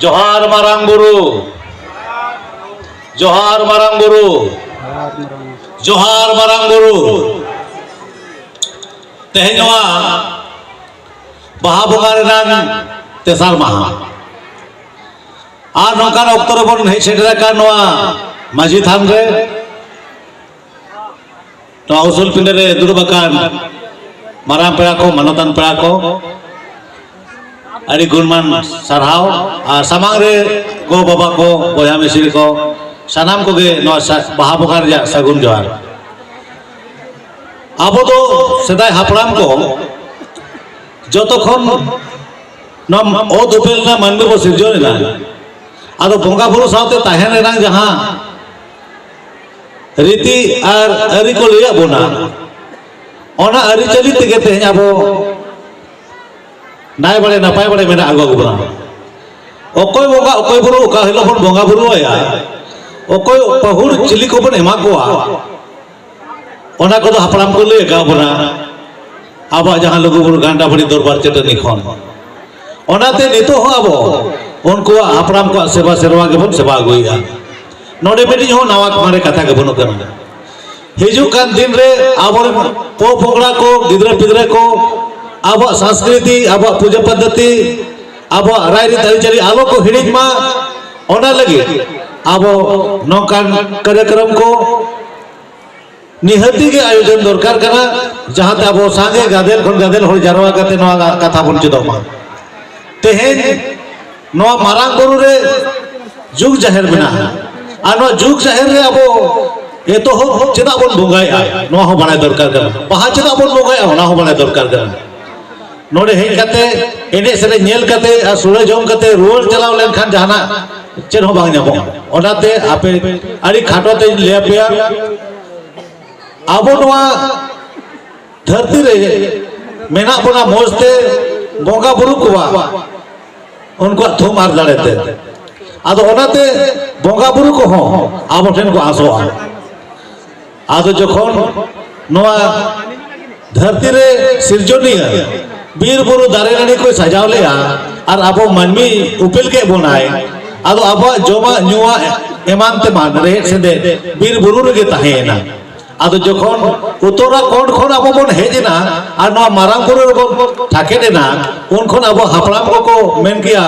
जोहार मारांग बुरु, जोहार मारांग बुरु, जोहार मारांग बुरु। तेहनवा बाहा बंगा रेनान तेसार माहा आर नौकान अक्तर बन हेज सेटेराकान नवा माझी थान रे तो आउसुल पिंडे रे दुरुबाकान मारांग पेड़ा को मानतान पेड़ा को अड़ी गुणमान सारहाव और सामांग रे गो बाबा को बया मिसिरी को सानाम को गे नवा बाहा बंगा रे सगुन जोहार। अब तो सेदाय हापड़ाम को जतखन नम ओ दुपेल ना मानबे बो सिरजोनेना आदो बंगा बुरु सावते ताहेन रेनांग जहां रीति और अरि को लिया बोना ओना अरि चली तेगे तेहन आबो नाय बड़े नपाय बड़े मेना आगो गुबना ओकोय बंगा ओकोय बुरु ओका हिलो बन बंगा बुरु आया ओकोय पहुर चिली को बन एमा कोआ ओना को हापड़ाम को ले गा बोना अब जहां लघु बुरु घंटा बड़ी दरबार चटनी खन ओनाते नितो हो अब उनको हापड़ाम को सेवा सेवा के बन सेवा गइया नोडे बेटी हो नवा मारे कथा के बनो करना हिजु कान दिन रे आबर पो पोगड़ा को गिदरा पिदरा को अब संस्कृति अब पूजा पद्धति अब राय रीति आरिचरी आलो को हिड़िज मा ओना लगे अब नौकान कार्यक्रम को निहती के आयोजन दरकार करना जहां ते अब सांगे गादेल खन गादेल हो जारवा कते नवा कथा बन चुदमा तेहेन नवा मारांग बुरु रे जुग जाहिर बना आ नवा जुग जाहिर रे अब ए तो हो चेदा बन बंगाया नवा हो बानाय दरकार करना बाहा चेदा बन बंगाया ओना हो बानाय दरकार करना नोडे हेज कते एने सेरे नेल कते आ सुळे जम कते रुवर चलाव लेन खान जहाना चेद हो बांग ᱧᱟᱢᱚᱜ ओनाते आपे आड़ी खाटो ते ले पेया अब धरती रे मेना बना मोजते बंगा बुरु को उनको थुम आर दाड़ेते आदो ओनाते बंगा बुरु को हो अब ठेन को आसोआ आदो जखन नवा धरती रे सिरजोनिया बीर बुरु दारे नानी को सजाव लेया और अब मानमी उपेल के बनाए आदो अब जमा नुआ एमान ते मान रे सेदे बीर बुरु रे ताहेना आदो जखन उतरा कोण खन अब बन हेजना और नवा मारांग बुरु बन ठाकेना उन खन अब हापड़ाम को मेन किया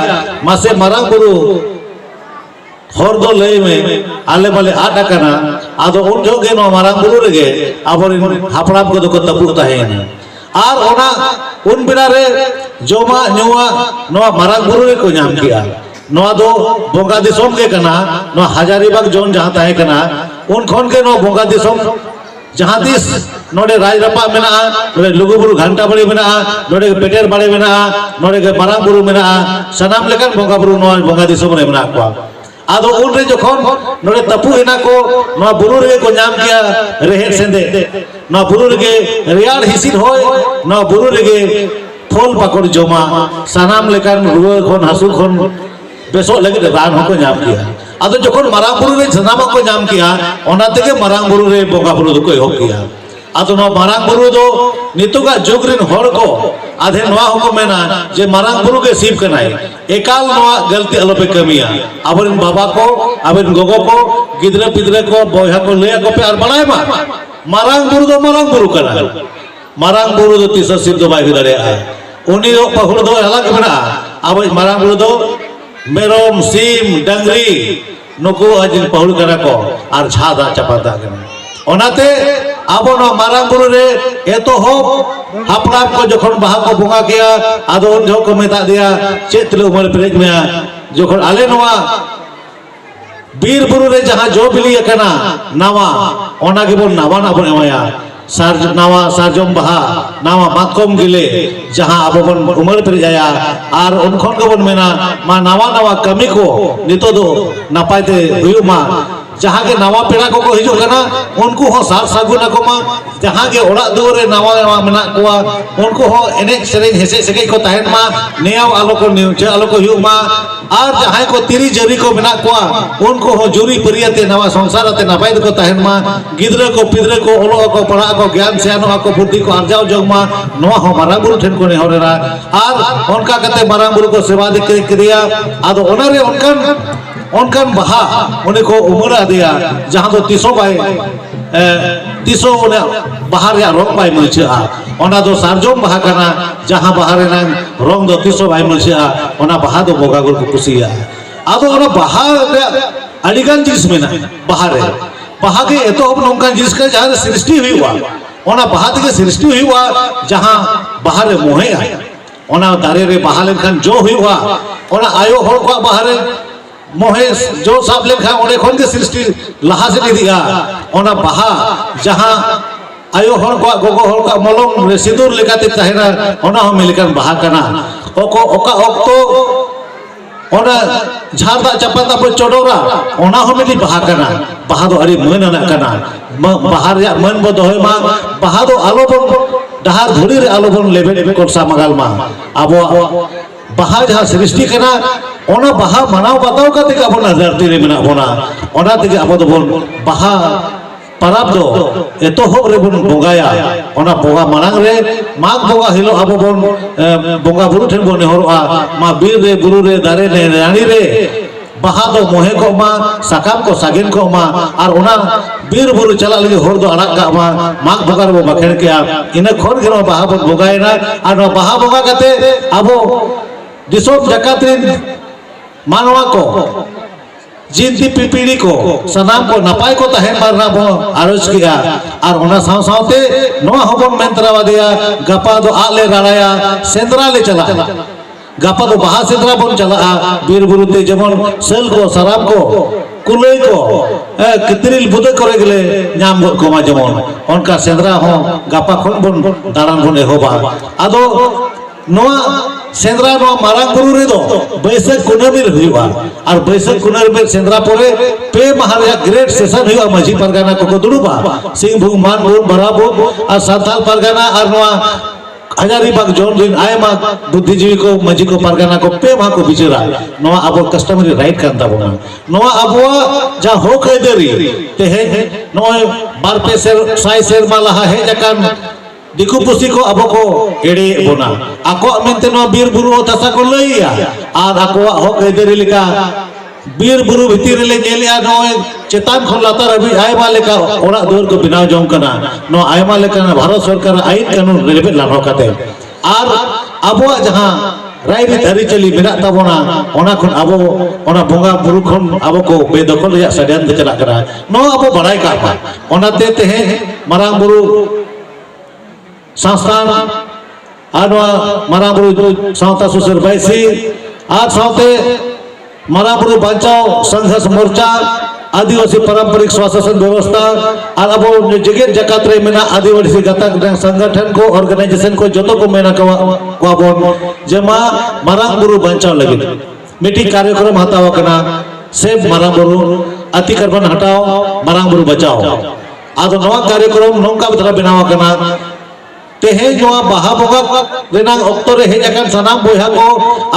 मासे मारांग बुरु हर दो लय में आले माले आट आकना आदो उन जोगे नवा मारांग बुरु रे अब हापड़ाम को दको तपु ताहेना और ओना उन बेड़ा रे जमा नुआ नवा मारांग बुरु रे को नाम किया नवा दो बंगा दिसोम के कना नवा हजारीबाग जोन जहां ताहे कना उन खन के नवा बंगा दिसोम जहां दिस नोडे राजरपा मेना नोडे लुगु बुरु घंटा बड़ी मेना नोडे पेटेर बाड़े मेना नोडे के मारांग बुरु मेना सनाम लेकन बंगा बुरु नवा बंगा दिसोम रे मेना को आदो उन रे जखन नोडे तपु हेना को नवा बुरु रे को नाम किया रेहेड सेंदे नवा बुरु रे रियाड़ हिसिन होय नवा बुरु रे फल पाकड़ जमा सनाम लेकन रुवा खन हासु खन बेसो लगे रान हो को नाम किया आदो जखन मारांग बुरु रे सनाम को नाम किया ओना तेगे मारांग बुरु रे बंगा बुरु दो को हो किया आदो नवा मारांग बुरु दो नितुगा जुग रिन हर को आधे नवा हो को मेना जे मारांग बुरु के सिप कनाई एकाल नवा गलती अलो पे कमिया आबरिन बाबा को आबरिन गोगो को गिदरे पिदरे को बोया को लेया को पे आर बनाए मा मारांग बुरु दो मारांग बुरु कना मारांग बुरु दो तीसरा सिप दो बाई दड़े आ उनी दो पहुड़ दो अलग बना अब मारांग बुरु दो मेरोम सीम डंगरी नुको अजिन पहुड़ करा को आर झादा चपाता कना ओनाते अब न मारांग बुरु रे एतो हो हापड़ाम को जखन बाहा को बंगा किया आदो उन जो को मेता दिया चेतले उमर प्रेज में जखन आले नवा बीर बुरु रे जहां जो बिली कना नवा ओना के बन नवा ना बन एमाया सार नवा सारजम बाहा नवा मातकम गिले जहां अब बन उमर प्रेज आया आर उनखन को बन मेना मा नवा नवा कमी को नितो दो नापायते हुयु मा जहां के नवा पेड़ा को हिजु कना उनको हो सार सागुना को मा जहां के ओड़ा दुरे नवा नवा मेना कोआ उनको हो एने सेरेन हेसे सेके को ताहेन मा नेयाव आलो को न्यूचे आलो को हिउ मा और जहां को तिरी जरी को मेना को उनको हो जुरी परियते नवा संसार ते नपाय को तहन मा गिद्रे को पिद्रे को ओलो को पढ़ा को ज्ञान सियानो को बुद्धि को अर्जाव जगमा नवा हो मारांग बुरु ठेन को नेहरेरा और उनका कते मारांग बुरु को सेवा दे किरिया आदो ओनारे उनकन बहा उन्हें को उमरा दिया जहां तो तीसो बाय तीसो उन्हें बाहर या रोंग बाय मुलछा ओना दो सारजोम बहा कना जहां बाहर ना रोंग दो तीसो बाय मुलछा ओना बहा दो बोगा गुर को कुसिया आदो ओना बहा अडिगान जिस मेना बाहर बहा के एतो अब नोंका जिस का जहां सृष्टि हुई हुआ ओना बहा के सृष्टि हुई हुआ जहां बाहर मोहे ओना दारे रे बहा लेखन जो हुई हुआ ओना आयो होड़ को बाहर मोहे जो साब लेखा ओने खन के सृष्टि लहा से दिया ओना बहा जहां आयो होड़ को गोगो होड़ का मलम रे सिंदूर लेकाते तहना ओना हो मिलकन बहा कना ओको ओका ओक्तो ओना झारदा चपाता पर चोडोरा ओना हो मिली बहा कना बहा दो अरे मन ना कना बाहर या मन बो दोय मा बहा दो आलो बन डहार धुरी रे आलो बन लेबे कोसा मगाल मा आबो बहा जहां सृष्टि कना ओना बहा मनाव बताओ का तेका बना धरती रे मेना बोना ओना तेके आबो दो बोन बहा परब दो एतो होब रे बोन बोगाया ओना बोगा मानांग रे माग बोगा हिलो आबो बोन बोगा बुरु ठेन बोन नेहरोआ मा बीर रे बुरु रे दारे ने रानी रे बहा दो मोहे को मा साकाम को सागिन को मा और ओना बीर बुरु चला लगे होर दो अड़क का मा माग बोगा रे बखेड़ के इने खोन के बहा बोन बोगायना और बहा बोगा कते आबो दिसोम जकातिन मानवा को जिंदी पिपीड़ी को सनाम को नपाय को तहन मारना बो आरोज किया और ओना साव सावते नोआ होबन मेंतरावा दिया गपा दो आले राड़ाया सेंद्रा ले चला गपा दो बहा सेंद्रा बोन चला बीर बुरुते जेमन सेल को सराब को कुलई को कितरिल बुदे करे गले नाम को मा जेमन उनका सेंद्रा हो गपा खन बोन दारान बोन एहोबा आदो नोआ सेंद्रा नो मारांग बुरु रे दो बैसाख कुनामी रे हुआ और बैसाख कुनामी में सेंद्रा पोरे पे महाराजा ग्रेट सेशन हुआ माझी परगाना को दुड़ुबा सिंहभूम मानभूम बराबर और साताल परगाना और नोआ हजारीबाग जोन दिन आयमा बुद्धिजीवी को माझी को परगाना को पे मा को बिचरा नोआ अब कस्टमरी राइट कान ताबोना नोआ अबवा जा हो कैदेरी ते हे नोआ बार पे सेर साई सेर माला है जकान दिकु पुसी को अब को एड़े बोना आको मेंते नो बीर बुरु तसा को लइया और आको हो कैदेरी लिका बीर बुरु भितिर ले नेलिया नो चेतान खन लातार अभी आयमा लेका ओरा दूर को बिनाव जों कना नो आयमा लेका भारत सरकार आईन कानून रेबे लानो काते और अबो जहां रायरी धरी चली मेना ताबोना ओना खन अबो ओना बोंगा बुरु खन अबो को बेदखल या सडयान दे चला करा नो अबो बड़ाई का ओनाते तेहे मारांग बुरु संस्थान आनवा मराबुरु सावता सुसर बैसी आज सावते मराबुरु बचाओ संघर्ष मोर्चा आदिवासी पारंपरिक स्वास्थ्य व्यवस्था और अब जगह जकात रे मेना आदिवासी गतक संगठन को ऑर्गेनाइजेशन को जतो को मेना को बोन जेमा मराबुरु बचाओ लगे मीटिंग कार्यक्रम हताव कना सेब मराबुरु अतिक्रमण हटाओ मराबुरु बचाओ आदो नवा कार्यक्रम नौका बदला बनावा कना तेहे जो बहा बोगा रेनांग ऑक्टो रे हे जकान सनाम बोया को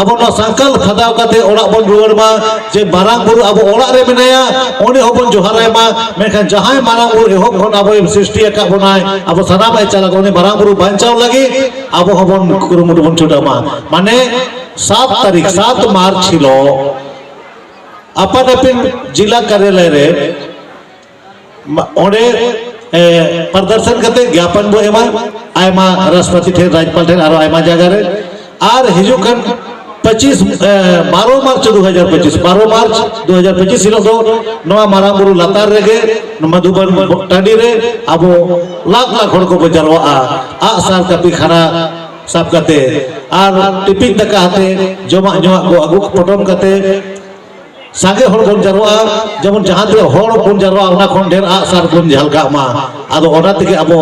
अब नो संकल्प खदाव कते ओड़ा बन रुवर मा जे मारांग बुरु अब ओड़ा रे मेनाया ओने होबन जोहाराय मा मेखान जहाय मारांग बुरु एहो खन अब सृष्टि का बनाय अब सनाम ए चला ओने मारांग बुरु बांचाव लगी अब होबन कुरुमुटु बन छुटा मा माने 7 तारीख 7 मार्च छिलो अपन अपन जिला कार्यालय रे ओने प्रदर्शन करते ज्ञापन बो एमा आयमा राष्ट्रपति थे राज्यपाल थे आरो आयमा जगह रे आर हिजुकन 12 मार्च 2025 12 मार्च 2025 हिलो दो नवा माराबुरु लातार रेगे मधुबन टांडी रे अबो लाख लाख हड़ को बजारवा आ साल कपी खाना सब कते आर टिपिन तका हते जमा जमा को अगु पटम कते सागे हड़ बन जारोआ जेमन जहां ते हड़ बन जारोआ ओना खन ढेर आ सार बन झलका मा आदो ओना तके अबो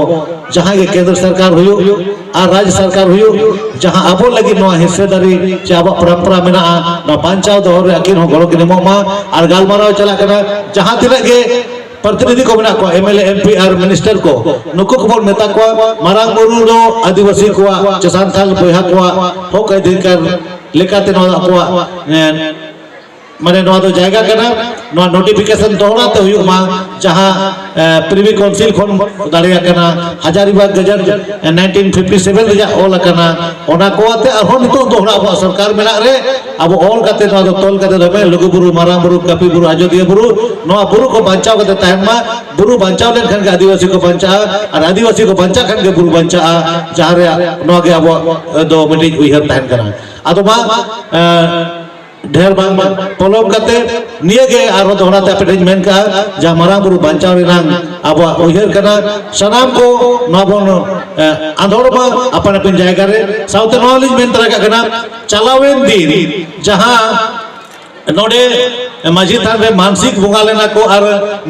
जहां के केंद्र सरकार हुयो आ राज्य सरकार हुयो जहां अबो लगी नो हिस्सेदारी जे अब परंपरा मेना न पंचायत दौर अकिन हो गलो के नेमो मा आर गालमाराव चला कना जहां तिना के प्रतिनिधि को बना को एमएलए एमपी आर मिनिस्टर को नुको को बोल नेता को मारांग बुरु नो आदिवासी को चसान थाल बोया को हो कह दिन कर लेकाते नो को माने नवा दो जायगा करना नवा नोटिफिकेशन दोहरा तो हुई मा जहां प्रिवी काउंसिल खन दाड़िया करना हजारीबाग गजर 1957 रिजा ऑल करना ओना को आते अरहन नितो दोहरा अब सरकार मेना रे अब ऑल काते नवा दो तोल काते दमे लुगु बुरु मारांग बुरु कापी बुरु अयोध्या बुरु नवा बुरु को बचाव काते तहन मा बुरु बचाव लेन खन के आदिवासी को बचा और आदिवासी को बचा खन के बुरु बचा जहां रे नवा के अब दो मिटिंग उइहर तहन करना आदो मा ढेर बांग पलम करते निये के आरो दोहरा ते पेटेज मेन का जा मारांग बुरु बचाव रेनांग अब उइहर करना सनाम को नबन आंदोलन अपन अपन जायगा रे साउथ नॉलेज मेन तरह का करना चलावेन दिन जहां नोडे माझी थान रे मानसिक बुंगा लेना को और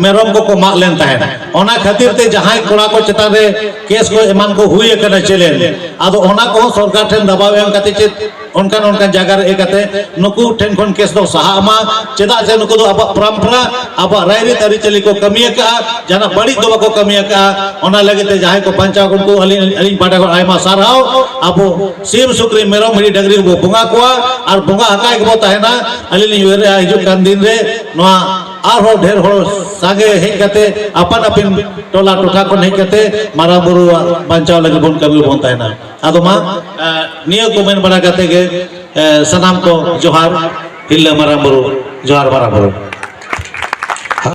मेरम को माग लेन ताहेन ओना खातिर ते जहां कोड़ा को चेतान रे केस को एमान को हुई कना चलेन आदो ओना को सरकार ठेन दबाव एम कते चे उनका जगह रे कते नुकु ठेन खन केस दो सहामा चेदा से नुकु दो अब परंपरा अब रायरी तरी चली को कमिया का जना बड़ी दो को कमिया का ओना लगे ते जहां को पंचायत को अली पाटा को आयमा साराव अब सीम सुक्री मेरम मिडी डगरी को बुंगा कोआ और बुंगा हकाय को ताहेना अली वेरे हिजु कान दिन रे नवा आरो ढेर हो सागे हे कते अपन अपन टोला टोठा को नहीं कते मारा बुरु बचाव लगे बन कभी बोलता है ना आदो मा नियो को मेन बड़ा कते के सनाम को जोहार हिल्ला मारा बुरु जोहार मारा बुरु